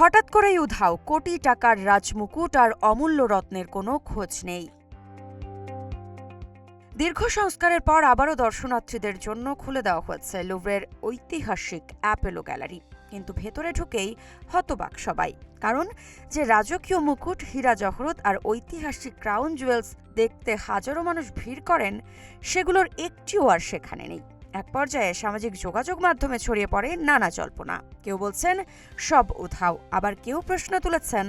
হঠাৎ করেই উধাও কোটি টাকার রাজমুকুট আর অমূল্য রত্নের কোনো খোঁজ নেই। দীর্ঘ সংস্কারের পর আবারও দর্শনার্থীদের জন্য খুলে দেওয়া হয়েছে লুভরের ঐতিহাসিক অ্যাপোলো গ্যালারি। কিন্তু ভেতরে ঢুকেই হতবাক সবাই, কারণ যে রাজকীয় মুকুট, হীরা জহরত আর ঐতিহাসিক ক্রাউন জুয়েলস দেখতে হাজারো মানুষ ভিড় করেন, সেগুলোর একটিও আর সেখানে নেই। এক পর্যায়ে সামাজিক যোগাযোগ মাধ্যমে ছড়িয়ে পড়ে নানা জল্পনা। কেউ বলছেন সব উধাও, আবার কেউ প্রশ্ন তুলেছেন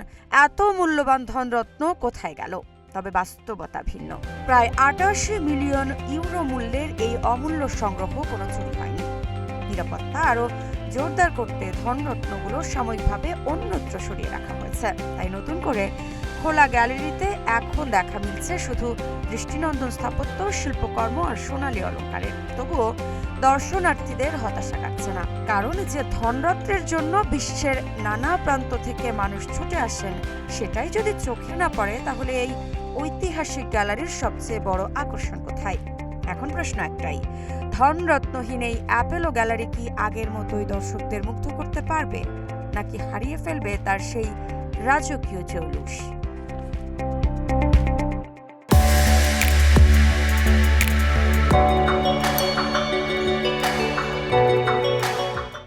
এত মূল্যবান ধনরত্ন কোথায় গেল। তবে বাস্তবতা ভিন্ন। প্রায় ৮৮ মিলিয়ন ইউরো মূল্যের এই অমূল্য সংগ্রহ কোনো চুরি হয়নি। নিরাপত্তা আরও জোরদার করতে ধনরত্নগুলো সাময়িকভাবে অন্যত্র সরিয়ে রাখা হয়েছে। তাই নতুন করে খোলা গ্যালারিতে এখন দেখা মিলছে শুধু দৃষ্টিনন্দন স্থাপত্য, শিল্পকর্ম আর সোনালী অলঙ্কারের। তবুও দর্শনার্থীদের হতাশা কাটছে না, কারণ যে ধনরত্নের জন্য বিশ্বের নানা প্রান্ত থেকে মানুষ ছুটে আসেন, সেটাই যদি চোখে না পড়ে, তাহলে এই ঐতিহাসিক গ্যালারির সবচেয়ে বড় আকর্ষণ কোথায়? এখন প্রশ্ন একটাই, ধনরত্নহীন এই অ্যাপোলো গ্যালারি কি আগের মতোই দর্শকদের মুগ্ধ করতে পারবে, নাকি হারিয়ে ফেলবে তার সেই রাজকীয় জৌলুস?